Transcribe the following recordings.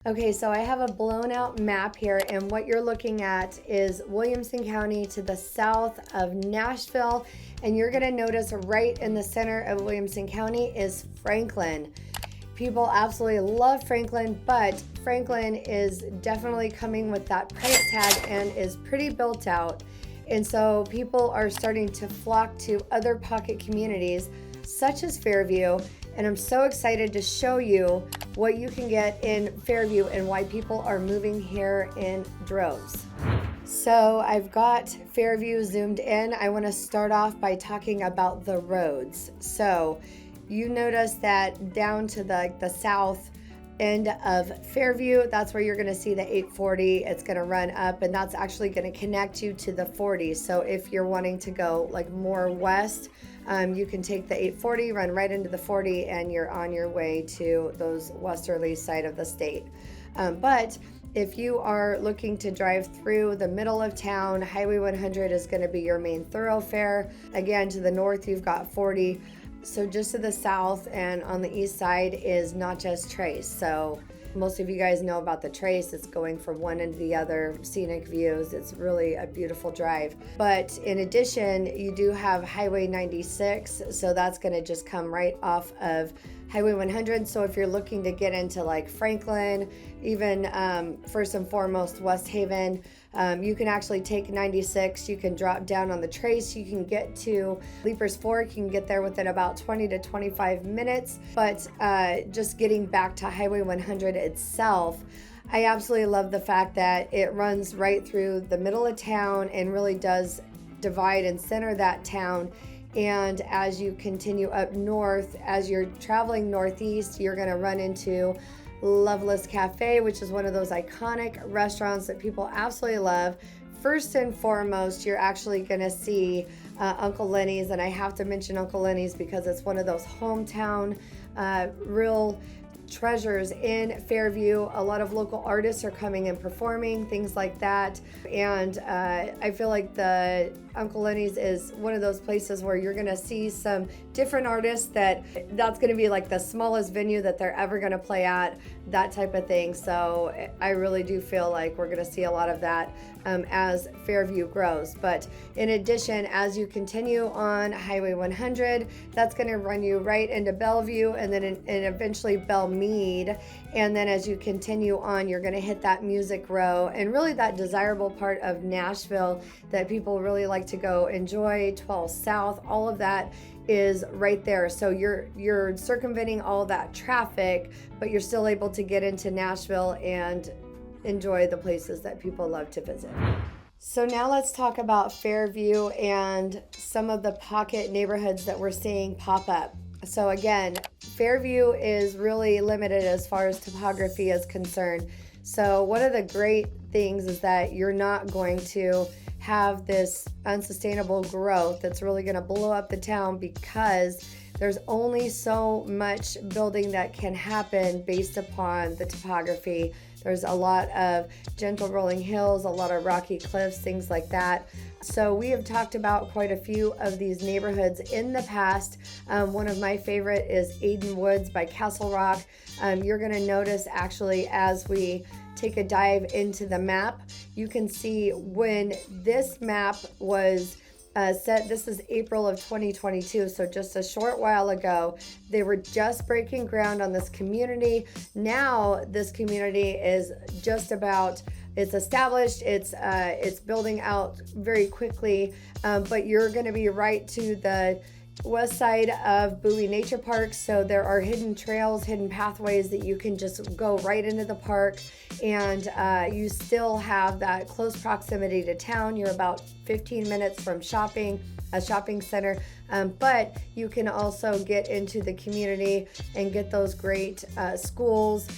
Okay, so I have a blown out map here, and what you're looking at is Williamson County to the south of Nashville. And you're gonna notice right in the center of Williamson County is Franklin. People absolutely love Franklin, but Franklin is definitely coming with that price tag and is pretty built out. And so people are starting to flock to other pocket communities such as Fairview. And I'm so excited to show you what you can get in Fairview and why people are moving here in droves. So I've got Fairview zoomed in. I want to start off by talking about the roads. So you notice that down to the south end of Fairview, that's where you're going to see the 840. It's going to run up, and that's actually going to connect you to the 40. So if you're wanting to go like more west, you can take the 840, run right into the 40, and you're on your way to those westerly side of the state. But if you are looking to drive through the middle of town, Highway 100 is going to be your main thoroughfare. Again, to the north, you've got 40. So just to the south and on the east side is Natchez Trace. So most of you guys know about the Trace. It's going from one end to the other, scenic views. It's really a beautiful drive. But in addition, you do have Highway 96. So that's going to just come right off of Highway 100. So if you're looking to get into like Franklin, even first and foremost West Haven, you can actually take 96. You can drop down on the Trace. You can get to Leapers Fork. You can get there within about 20 to 25 minutes. But just getting back to Highway 100 itself, I absolutely love the fact that it runs right through the middle of town and really does divide and center that town. And as you continue up north, as you're traveling northeast, you're going to run into Loveless Cafe, which is one of those iconic restaurants that people absolutely love. First and foremost, you're actually going to see Uncle Lenny's, and I have to mention Uncle Lenny's because it's one of those hometown real treasures in Fairview. A lot of local artists are coming and performing, things like that. And I feel like the Uncle Lenny's is one of those places where you're gonna see some different artists that's gonna be like the smallest venue that they're ever gonna play at, that type of thing. So I really do feel like we're gonna see a lot of that as Fairview grows. But in addition, as you continue on Highway 100, that's gonna run you right into Bellevue and then and eventually Belmead. And then as you continue on, you're gonna hit that Music Row and really that desirable part of Nashville that people really like to go enjoy. 12 South, all of that is right there. So you're circumventing all that traffic, but you're still able to get into Nashville and enjoy the places that people love to visit. So now let's talk about Fairview and some of the pocket neighborhoods that we're seeing pop up. So again, Fairview is really limited as far as topography is concerned. So one of the great things is that you're not going to have this unsustainable growth that's really going to blow up the town because there's only so much building that can happen based upon the topography. There's a lot of gentle rolling hills, a lot of rocky cliffs, things like that. So we have talked about quite a few of these neighborhoods in the past. One of my favorite is Aiden Woods by Castle Rock. You're going to notice actually as we take a dive into the map, you can see when this map was set, this is April of 2022, so just a short while ago, they were just breaking ground on this community. Now this community is just about, it's established, it's building out very quickly, but you're going to be right to the west side of Bowie Nature Park, so there are hidden trails, hidden pathways that you can just go right into the park, and you still have that close proximity to town. You're about 15 minutes from a shopping center, but you can also get into the community and get those great schools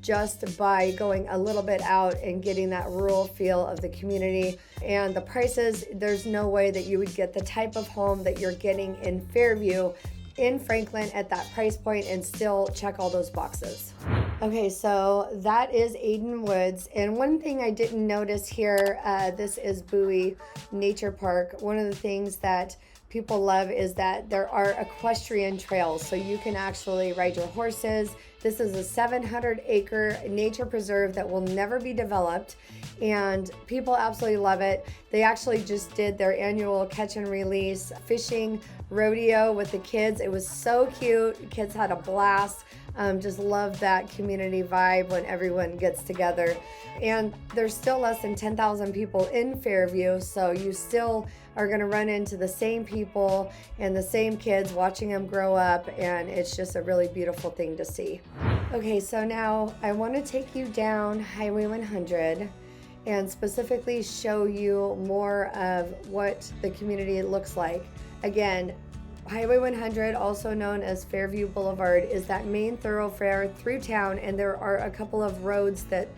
just by going a little bit out and getting that rural feel of the community. And the prices, there's no way that you would get the type of home that you're getting in Fairview in Franklin at that price point and still check all those boxes. Okay, so that is Aiden Woods. And one thing I didn't notice here, this is Bowie Nature Park. One of the things that people love is that there are equestrian trails, so you can actually ride your horses. This is a 700-acre nature preserve that will never be developed, and people absolutely love it. They actually just did their annual catch and release fishing rodeo with the kids. It was so cute. Kids had a blast. Just love that community vibe when everyone gets together. And there's still less than 10,000 people in Fairview, so you still are going to run into the same people and the same kids, watching them grow up, and it's just a really beautiful thing to see. Okay, so now I want to take you down Highway 100 and specifically show you more of what the community looks like. Again, Highway 100, also known as Fairview Boulevard, is that main thoroughfare through town, and there are a couple of roads that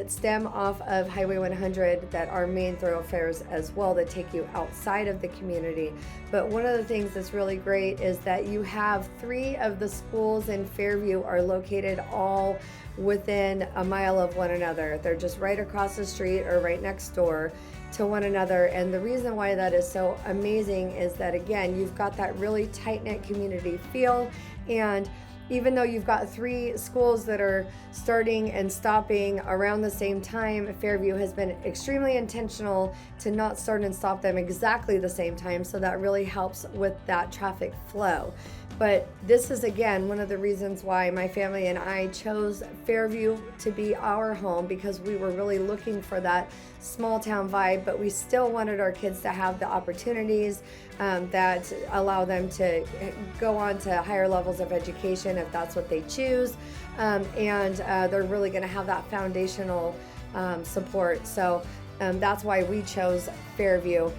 stem off of Highway 100 that are main thoroughfares as well, that take you outside of the community. But one of the things that's really great is that you have 3 of the schools in Fairview are located all within a mile of one another. They're just right across the street or right next door to one another. And the reason why that is so amazing is that, again, you've got that really tight-knit community feel. And even though you've got 3 schools that are starting and stopping around the same time, Fairview has been extremely intentional to not start and stop them exactly the same time, so that really helps with that traffic flow. But this is, again, one of the reasons why my family and I chose Fairview to be our home, because we were really looking for that small town vibe, but we still wanted our kids to have the opportunities that allow them to go on to higher levels of education if that's what they choose. And they're really going to have that foundational support. So that's why we chose Fairview.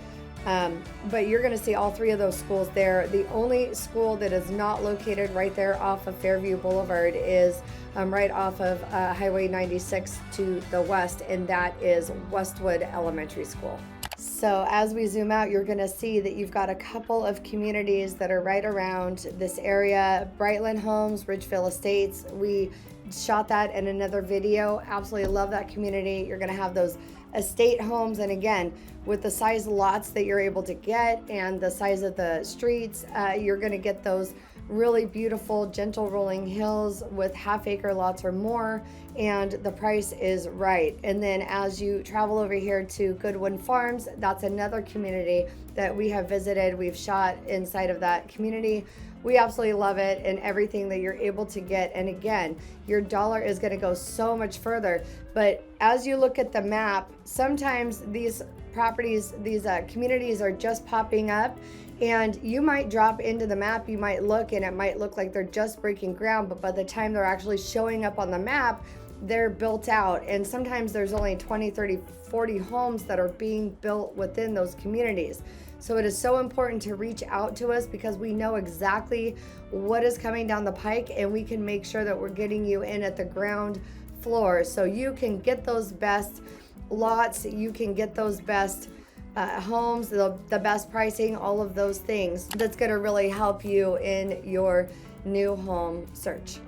But you're going to see all 3 of those schools there. The only school that is not located right there off of Fairview Boulevard is right off of Highway 96 to the west, and that is Westwood Elementary School. So as we zoom out, you're going to see that you've got a couple of communities that are right around this area. Brightland Homes, Ridgeville Estates. We shot that in another video. Absolutely love that community. You're going to have those estate homes, and again, with the size lots that you're able to get and the size of the streets, you're going to get those really beautiful gentle rolling hills with half-acre lots or more, and the price is right. And then as you travel over here to Goodwin Farms, that's another community that we have visited. We've shot inside of that community. We absolutely love it, and everything that you're able to get. And again, your dollar is going to go so much further. But as you look at the map, sometimes these properties, these communities are just popping up, and you might drop into the map, you might look, and it might look like they're just breaking ground, but by the time they're actually showing up on the map, they're built out. And sometimes there's only 20, 30, 40 homes that are being built within those communities. So it is so important to reach out to us, because we know exactly what is coming down the pike, and we can make sure that we're getting you in at the ground floor so you can get those best lots, you can get those best homes, the best pricing, all of those things. That's going to really help you in your new home search.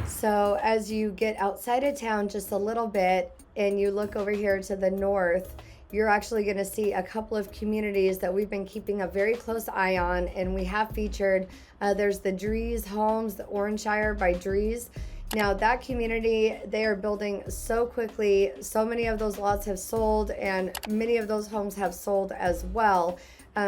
So as you get outside of town just a little bit and you look over here to the north, you're actually going to see a couple of communities that we've been keeping a very close eye on, and we have featured. There's the Dries Homes, the Oranshire by Dries. Now that community, they are building so quickly. So many of those lots have sold, and many of those homes have sold as well.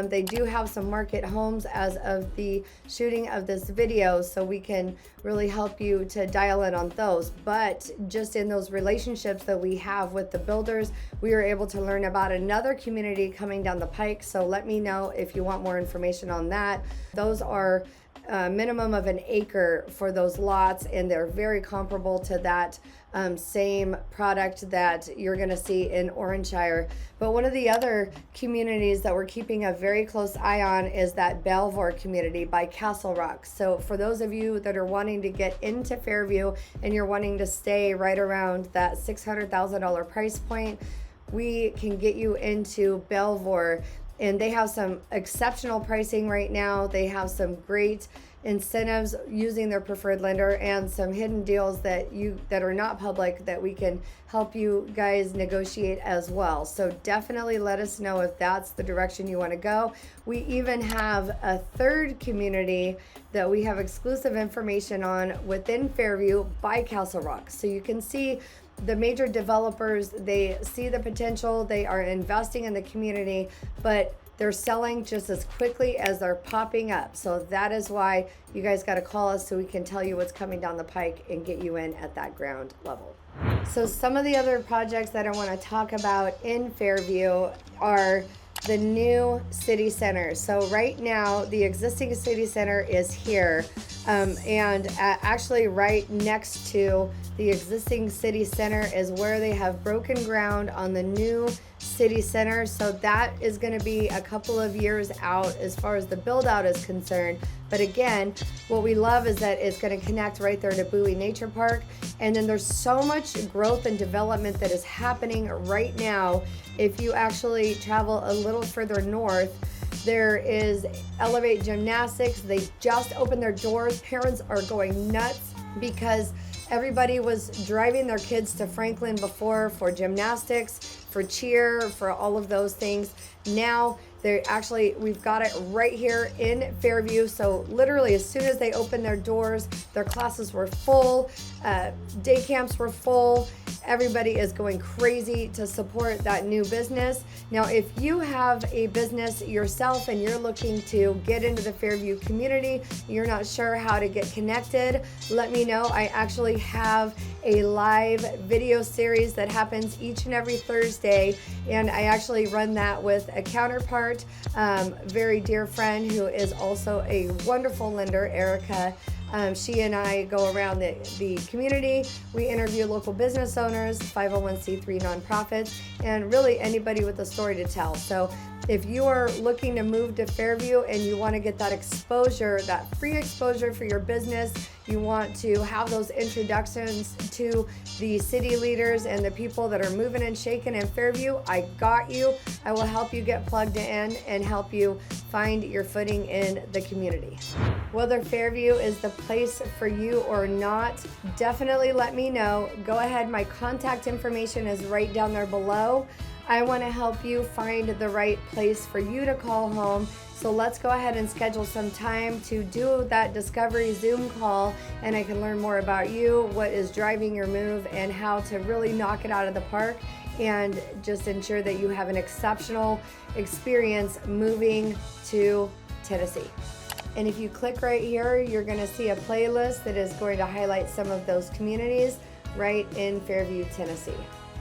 They do have some market homes as of the shooting of this video, so we can really help you to dial in on those. But just in those relationships that we have with the builders, we were able to learn about another community coming down the pike. So let me know if you want more information on that. Those are minimum of 1 acre for those lots, and they're very comparable to that same product that you're going to see in Oranshire. But one of the other communities that we're keeping a very close eye on is that Belvoir community by Castle Rock. So for those of you that are wanting to get into Fairview and you're wanting to stay right around that $600,000 price point, we can get you into Belvoir. And they have some exceptional pricing right now. They have some great incentives using their preferred lender and some hidden deals that are not public that we can help you guys negotiate as well. So definitely let us know if that's the direction you want to go. We even have a third community that we have exclusive information on within Fairview by Castle Rock. So you can see the major developers, they see the potential, they are investing in the community, but they're selling just as quickly as they're popping up. So that is why you guys got to call us so we can tell you what's coming down the pike and get you in at that ground level. So some of the other projects that I want to talk about in Fairview are the new city center. So right now, the existing city center is here, and actually right next to the existing city center is where they have broken ground on the new city center. So that is going to be a couple of years out as far as the build out is concerned. But again, what we love is that it's going to connect right there to Bowie Nature Park. And then there's so much growth and development that is happening right now. If you actually travel a little further north, there is Elevate Gymnastics. They just opened their doors. Parents are going nuts because everybody was driving their kids to Franklin before for gymnastics, for cheer, for all of those things. Now we've got it right here in Fairview. So literally as soon as they opened their doors, their classes were full, day camps were full. Everybody is going crazy to support that new business. Now, if you have a business yourself and you're looking to get into the Fairview community, you're not sure how to get connected, let me know. I actually have a live video series that happens each and every Thursday, and I actually run that with a counterpart, very dear friend who is also a wonderful lender, Erica. She and I go around the community. We interview local business owners, 501c3 nonprofits, and really anybody with a story to tell. So if you are looking to move to Fairview and you want to get that exposure, that free exposure for your business, you want to have those introductions to the city leaders and the people that are moving and shaking in Fairview, I got you. I will help you get plugged in and help you find your footing in the community. Whether Fairview is the place for you or not, definitely let me know. Go ahead, my contact information is right down there below. I want to help you find the right place for you to call home. So let's go ahead and schedule some time to do that discovery Zoom call, and I can learn more about you, what is driving your move, and how to really knock it out of the park and just ensure that you have an exceptional experience moving to Tennessee. And if you click right here, you're going to see a playlist that is going to highlight some of those communities right in Fairview, Tennessee.